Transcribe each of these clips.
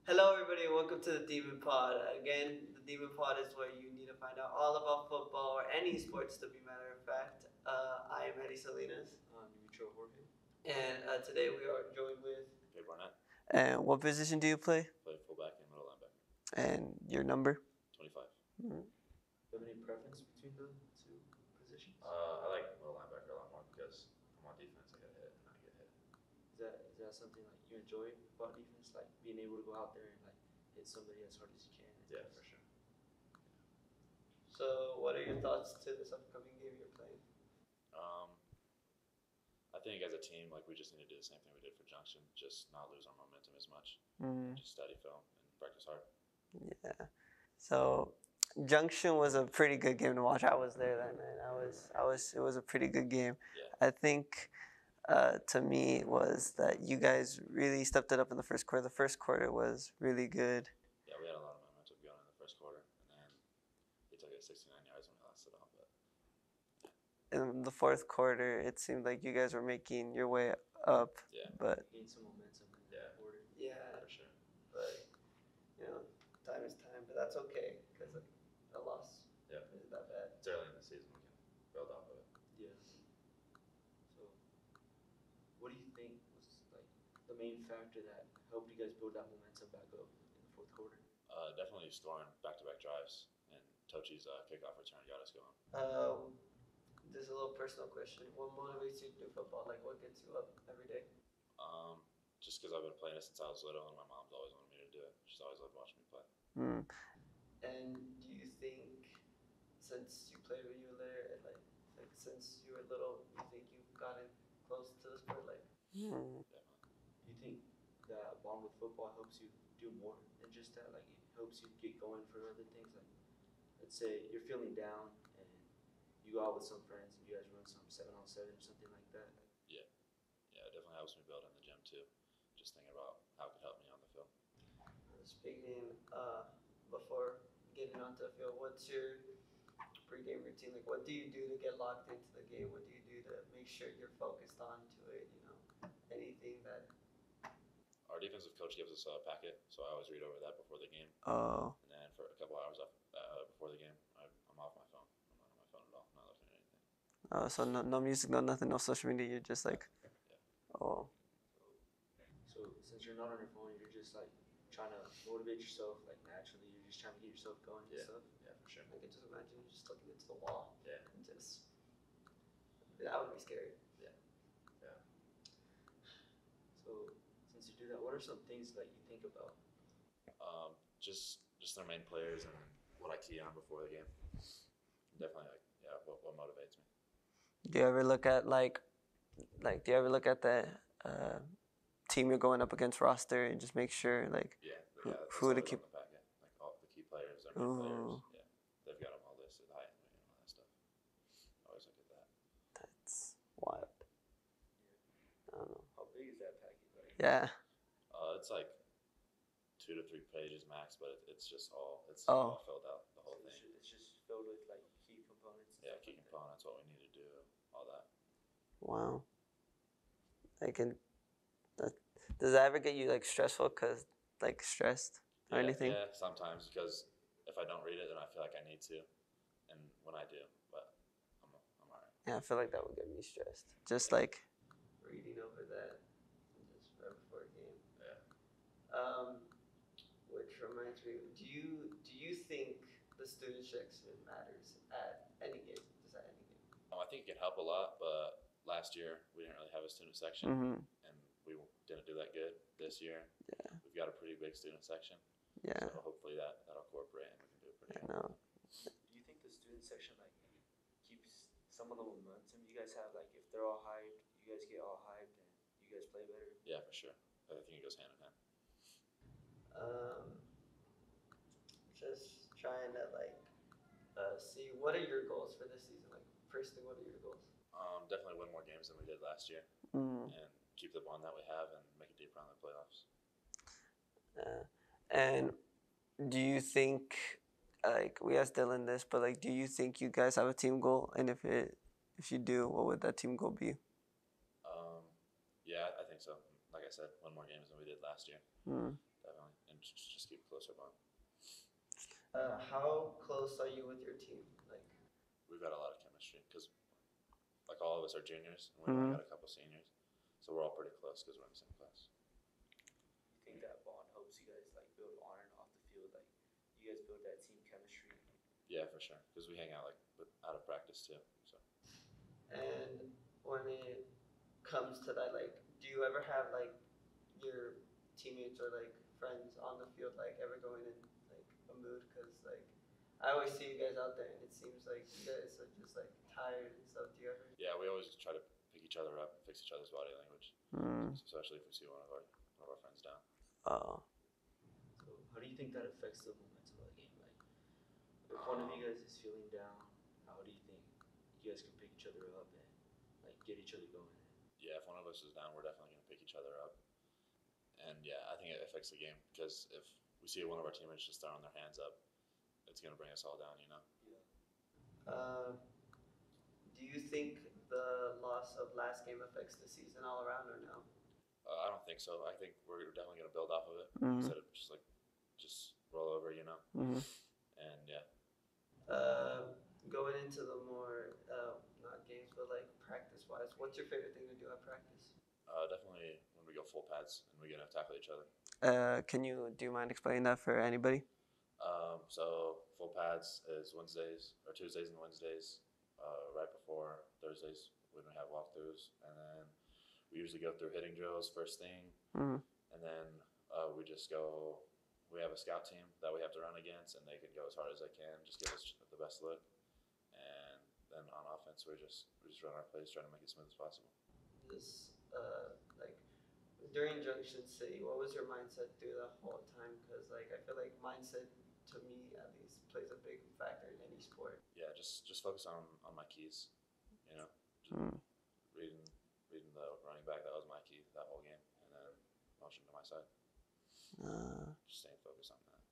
Hello, everybody. Welcome to the Demon Pod. Again, the Demon Pod is where you need to find out all about football or any sports, to be matter of fact. I am Eddie Salinas. I'm Demetrio Jorge. And today we are joined with Cade Barnett. And what position do you play? Play fullback and middle linebacker. And your number? 25. Do you have any preference between the two positions? I like middle linebacker a lot more because I'm on defense. I get hit and I get hit. Is that something like you enjoy about defense, like being able to go out there and like hit somebody as hard as you can? Yeah, for sure. So, what are your thoughts to this upcoming game you're playing? I think as a team, like we just need to do the same thing we did for Junction, just not lose our momentum as much. Just study film and practice hard. Yeah. So Junction was a pretty good game to watch. I was there that night. It was a pretty good game. Yeah. I think to me it was that you guys really stepped it up in the first quarter. The first quarter was really good. Yeah, we had a lot of momentum going in the first quarter, and then they took it 69 yards when we lost it all. But In the fourth quarter, it seemed like you guys were making your way up. yeah, But Gain some momentum in Yeah. the quarter. Yeah, for sure. but time is time. But that's okay because a loss Yeah, isn't that bad. it's early in the season. We can build off of it. Yeah. So, what do you think was like the main factor that helped you guys build that momentum back up in the fourth quarter? Definitely scoring back-to-back drives, and Tochi's kickoff return got us going. This is a little personal question. What motivates you to do football? Like, what gets you up every day? Just because I've been playing it since I was little, and my mom's always wanted me to do it. She's always loved watching me play. And do you think, since you played when you were there, and like since you were little, you think you've gotten close to the sport? Like, Definitely. Do you think that bond with football helps you do more than just that? Like it helps you get going for other things. Like, let's say you're feeling down and you go out with some friends and you guys run some 7-on-7 or something like that. Yeah, it definitely helps me build in the gym too. Just thinking about how it could help me on the field. speaking before getting onto the field, what's your pregame routine? Like, what do you do to get locked into the game? What do you do to make sure you're focused onto it? Anything that. Our defensive coach gives us a packet, so I always read over that before the game. Oh. And then for a couple hours before the game, I'm off my phone. I'm not on my phone at all. I'm not looking at anything. So no music, no nothing, no social media. You're just like, Yeah. oh. So since you're not on your phone, you're just like trying to motivate yourself, like naturally. You're just trying to get yourself going and stuff. Yeah, for sure. I can just imagine you just looking into the wall. Yeah. And just. That would be scary. Yeah. So since you do that, what are some things that you think about? Just their main players and what I key on before the game. Definitely, what motivates me. Do you ever look at do you ever look at the team you're going up against roster and just make sure Who to keep keep? on the packet, like all the key players, their main players. Ooh. Yeah, they've got them all listed, height and weight and all that stuff. I always look at that. That's wild. I don't know. How big is that packet? Like, Yeah. It's like 2 to 3 pages max, but it's just all Oh. filled out, the whole so thing. it's just filled with like key components. And Yeah, stuff key like that. components, what we need to do, all that. Wow. Does that ever get you stressful? Stressed or anything? Yeah, sometimes because if I don't read it, then I feel like I need to, and when I do, but I'm alright. Yeah, I feel like that would get me stressed. Just Reading over that just right before a game. Yeah. Which reminds me, do you think the student section matters at any game? Just at any game? I think it can help a lot, but last year we didn't really have a student section, and we didn't do that good. This year, we've got a pretty big student section. Yeah. So hopefully that'll incorporate and we can do it pretty I good. know. Do you think the student section like keeps some of the momentum you guys have? Like if they're all hyped, you guys get all hyped, and you guys play better. Yeah, for sure. I think it goes hand in hand. Just trying to see what are your goals for this season? Like, first thing, what are your goals? Definitely win more games than we did last year, Mm. and keep the bond that we have and make it deeper on the playoffs. And do you think, we asked Dylan this, but do you think you guys have a team goal? And if you do, what would that team goal be? Yeah, I think so. Like I said, win more games than we did last year. Mm. definitely, and just keep a closer bond. How close are you with your team? Like, We've got a lot of chemistry because, like, all of us are juniors, and we've only got a couple seniors, so we're all pretty close because we're in the same class. You think that bond helps you guys like build on and off the field? Like, you guys build that team chemistry? Yeah, for sure, because we hang out like out of practice too. So. and when it comes to that, like, do you ever have like your teammates or like friends on the field like ever going in like a mood? Because like I always see you guys out there, and it seems like you guys are just like tired and stuff. Do you ever? Yeah, we always try to pick each other up, fix each other's body language, especially if we see one of our friends down. Oh. So how do you think that affects the momentum of the game? Like, if one of you guys is feeling down, how do you think you guys can pick each other up and like get each other going? Yeah, if one of us is down, we're definitely going to pick each other up. And yeah, I think it affects the game because if we see one of our teammates just throwing their hands up, it's going to bring us all down, you know? Yeah. Do you think the loss of last game affects the season all around, or no? I don't think so. I think we're definitely going to build off of it instead of just roll over, you know? And yeah. Going into the more not games but like practice wise, what's your favorite thing to do at practice? Definitely when we go full pads and we get to tackle each other. Do you mind explaining that for anybody? So full pads is Tuesdays and Wednesdays, right before Thursdays when we have walkthroughs, and then we usually go through hitting drills first thing, and then we have a scout team that we have to run against, and they can go as hard as they can, just give us the best look, and then on offense we just run our plays, try to make it smooth as possible. This like during Junction City, what was your mindset through the whole time? Because like I feel like mindset, to me at least, plays a big factor in any sport. Yeah, just focus on my keys, you know. Reading the running back, that was my key that whole game, and then motion to my side. Just staying focused on that.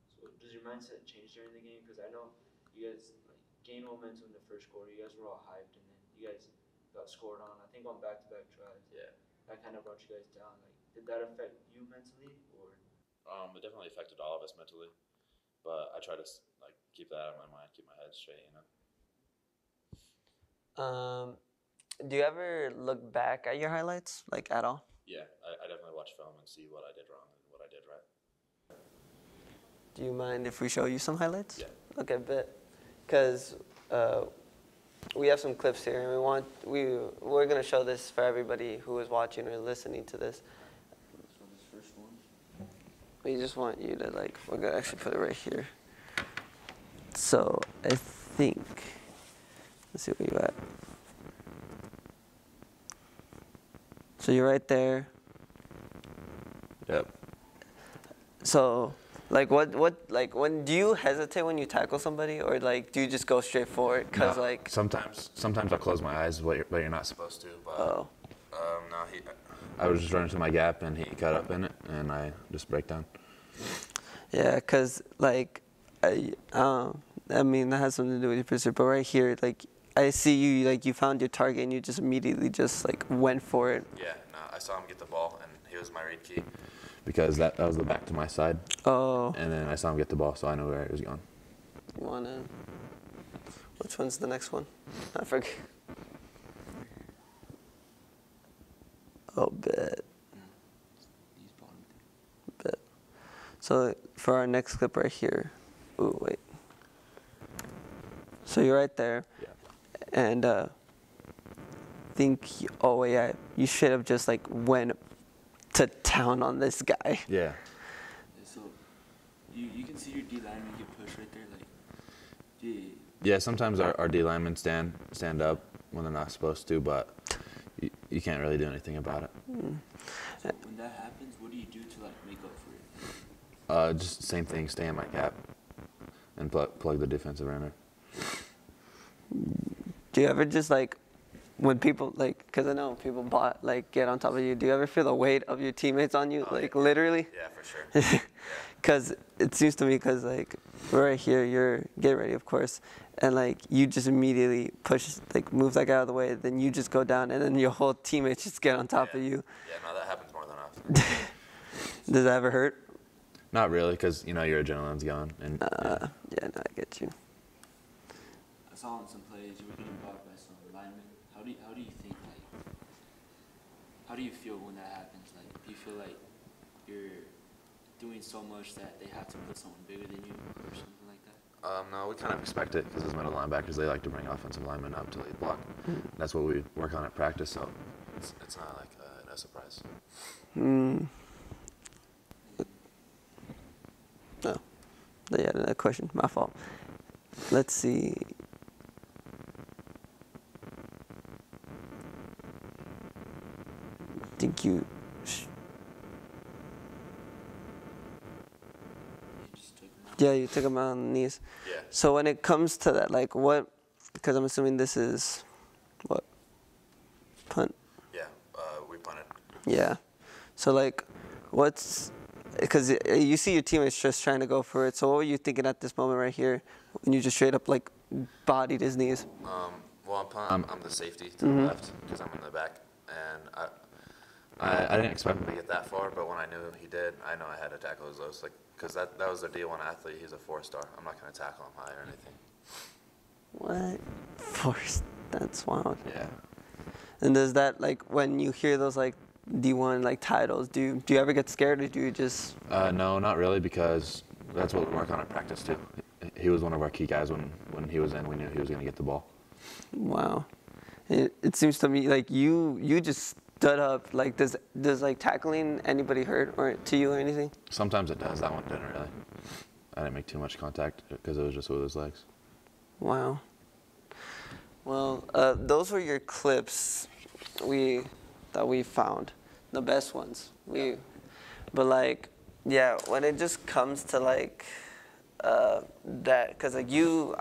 So does your mindset change during the game? Because I know you guys like gained momentum in the first quarter. You guys were all hyped, and then you guys got scored on. I think on back-to-back drives. Yeah. That kind of brought you guys down. Like, did that affect you mentally, or? It definitely affected all of us mentally, but I try to like keep that out of my mind, keep my head straight, you know. Do you ever look back at your highlights, like at all? Yeah, I definitely watch film and see what I did wrong and what I did right. Do you mind if we show you some highlights? Yeah. Okay, because we have some clips here, and we're gonna show this for everybody who is watching or listening to this. So this first one. We just want you to we're gonna actually put it right here. So I think, let's see where you at. So you're right there. Yep. So, when do you hesitate when you tackle somebody, or do you just go straight for it? Cause no, sometimes I'll close my eyes, but you're not supposed to. But I was just running to my gap, and he cut up in it, and I just break down. Yeah, cause I mean that has something to do with your pursuit, but right here, I see you you found your target, and you just immediately just went for it. Yeah, no, I saw him get the ball, and he was my read key. Because that was the back to my side. Oh. And then I saw him get the ball, so I knew where he was going. You wanna? Which one's the next one? I forget. Oh, bet. Bet. So for our next clip right here. Ooh, wait. So you're right there. Yeah. And you should have just went to town on this guy. Yeah. So you can see your D lineman get pushed right there, Yeah, sometimes our D linemen stand up when they're not supposed to, but you can't really do anything about it. So when that happens, what do you do to make up for it? Just the same thing, stay in my gap and plug the defensive runner. Do you ever just when people because I know people get on top of you, do you ever feel the weight of your teammates on you, literally? Yeah, for sure. Because it seems to me, we're right here, you're getting ready, of course, and you just immediately push, move that guy out of the way, then you just go down, and then your whole teammates just get on top of you. Yeah, no, that happens more than often. Does that ever hurt? Not really, because your adrenaline's gone. And Yeah, no, I get you. I saw on some plays you were getting blocked by some linemen. How do you think how do you feel when that happens? Like, do you feel like you're doing so much that they have to put someone bigger than you or something like that? No, we kind of expect it because as middle linebackers, they like to bring offensive linemen up to lead block. That's what we work on at practice, so it's not like no surprise. No. Yeah, another question. My fault. Let's see. Think you. You just took them out. Yeah, you took him out on the knees. Yeah. So when it comes to that, like what? Because I'm assuming this is what? Punt. Yeah, we punted. Yeah. So like, what's? Because you see your teammates just trying to go for it. So what were you thinking at this moment right here when you just straight up like bodied his knees? Well, on punt, I'm the safety to the left because I'm in the back, and I didn't expect him to get that far, but when I knew he did, I know I had to tackle his lows, like because that was the D1 athlete. He's a 4-star. I'm not gonna tackle him high or anything. What? Force. That's wild. Yeah. And does that like when you hear those like D1 like titles, do you ever get scared or do you just? No, not really, because that's what we work on at practice too. He was one of our key guys when he was in. We knew he was gonna get the ball. Wow. It seems to me like you just stood up. Like does like tackling anybody hurt or to you or anything? Sometimes it does. That one didn't really. I didn't make too much contact because it was just with his legs. Wow. Well, those were your clips that we found, the best ones. But like, yeah, when it just comes to like that, because like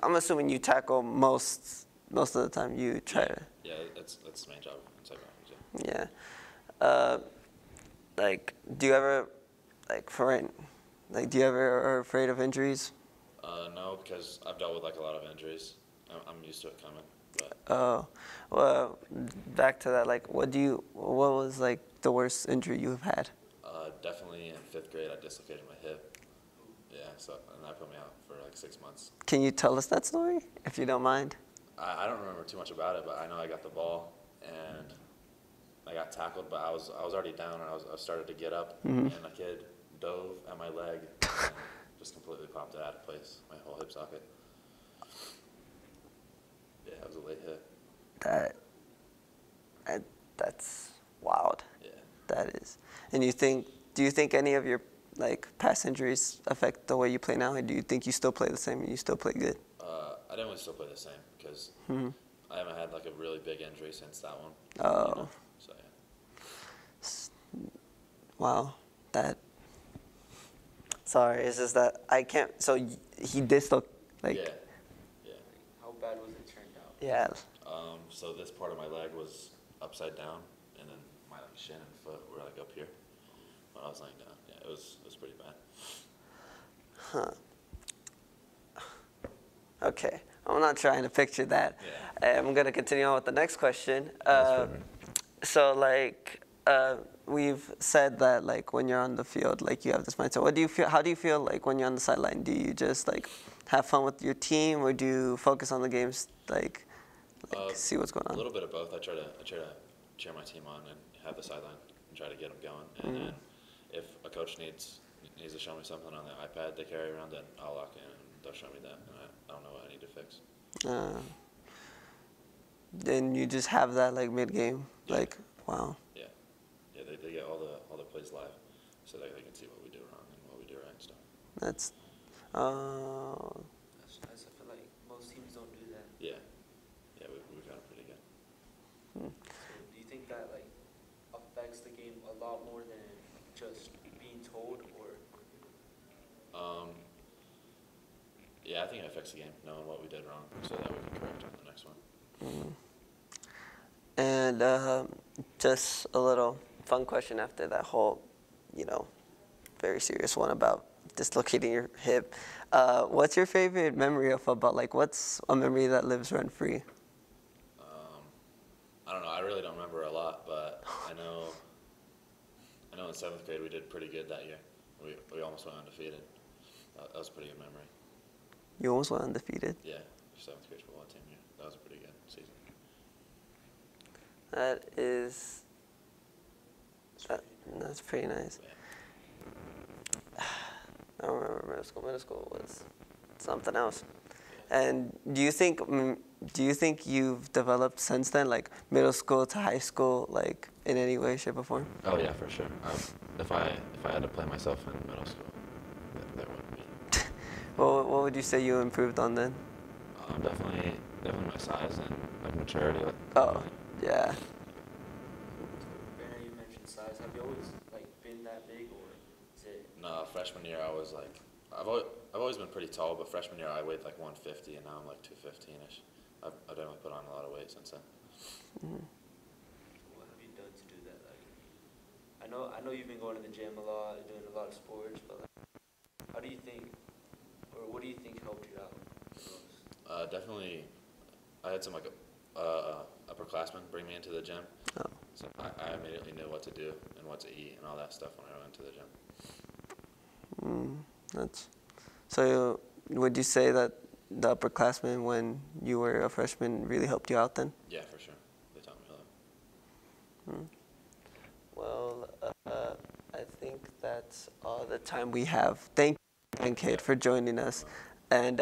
I'm assuming you tackle most of the time. You try to. Yeah, that's the main job inside boundaries. Yeah. Like, do you ever do you ever are afraid of injuries? No, because I've dealt with like a lot of injuries. I'm used to it coming. But Oh, well, back to that. Like, what was like the worst injury you've had? definitely in 5th grade, I dislocated my hip. Yeah, so and that put me out for like 6 months. Can you tell us that story, if you don't mind? I don't remember too much about it, but I know I got the ball and I got tackled, but I was already down and I started to get up, and a kid dove at my leg and just completely popped it out of place, my whole hip socket. Yeah, it was a late hit. That's wild. Yeah. That is. And do you think any of your like past injuries affect the way you play now? Or do you think you still play the same and you still play good? I definitely still play the same because I haven't had like a really big injury since that one. Oh. So yeah. Wow. That. Sorry, it's just that I can't. So he dislocate like. Yeah. Yeah. How bad was it turned out? Yeah. So this part of my leg was upside down, and then my like shin and foot were like up here when I was laying down. Yeah, it was pretty bad. Huh. Okay, I'm not trying to picture that. Yeah. I'm gonna continue on with the next question. That's So like we've said that like when you're on the field, like you have this mindset. What do you feel? How do you feel like when you're on the sideline? Do you just like have fun with your team, or do you focus on the games? Like see what's going A on. little bit of both. I try to cheer my team on and have the sideline and try to get them going. And then if a coach needs to show me something on the iPad they carry around, then I'll lock in and they'll show me that, and I don't know what I need to fix. Then you just have that like mid game, like wow. Yeah, they get all the plays live, so they can see what we do wrong and what we do right and stuff. That's That's nice. I feel like most teams don't do that. Yeah, we've got it pretty good. So do you think that like affects the game a lot more than just being told, or? Yeah, I think it affects the game, knowing what we did wrong, so that we can correct it on the next one. And just a little fun question after that whole, very serious one about dislocating your hip. What's your favorite memory of football? Like, what's a memory that lives rent free? I don't know. I really don't remember a lot, but I know in in 7th grade, we did pretty good that year. We almost went undefeated. That was a pretty good memory. You almost went undefeated. Yeah, 7th grade football team. Yeah, that was a pretty good season. That's pretty nice. Yeah. I don't remember middle school. Middle school was something else. And do you think you've developed since then, like middle school to high school, like in any way, shape, or form? Oh yeah, for sure. If I had to play myself in middle school, that wouldn't be. What would you say you improved on then? Definitely my size and like maturity. Oh, yeah. Barnett, you mentioned size. Have you always like been that big, or is it? No, freshman year I was like, I've always been pretty tall, but freshman year I weighed like 150, and now I'm like 215ish. I've definitely put on a lot of weight since then. Mm-hmm. What have you done to do that? Like, I know you've been going to the gym a lot, doing a lot of sports, but like, how do you think, or what do you think helped you out the most? Definitely, I had some like upperclassmen bring me into the gym, so I immediately knew what to do and what to eat and all that stuff when I went to the gym. So would you say that the upperclassmen, when you were a freshman, really helped you out then? Yeah, for sure. They taught me a lot. Well, I think that's all the time we have. Thank you again, Cade, for joining us. And,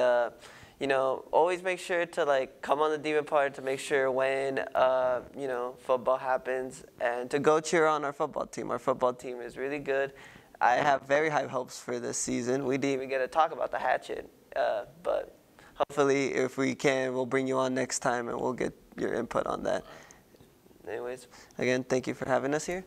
always make sure to, like, come on the Demon Party to make sure when, football happens and to go cheer on our football team. Our football team is really good. I have very high hopes for this season. We didn't even get to talk about the hatchet, but hopefully, if we can, we'll bring you on next time and we'll get your input on that. Anyways, again, thank you for having us here.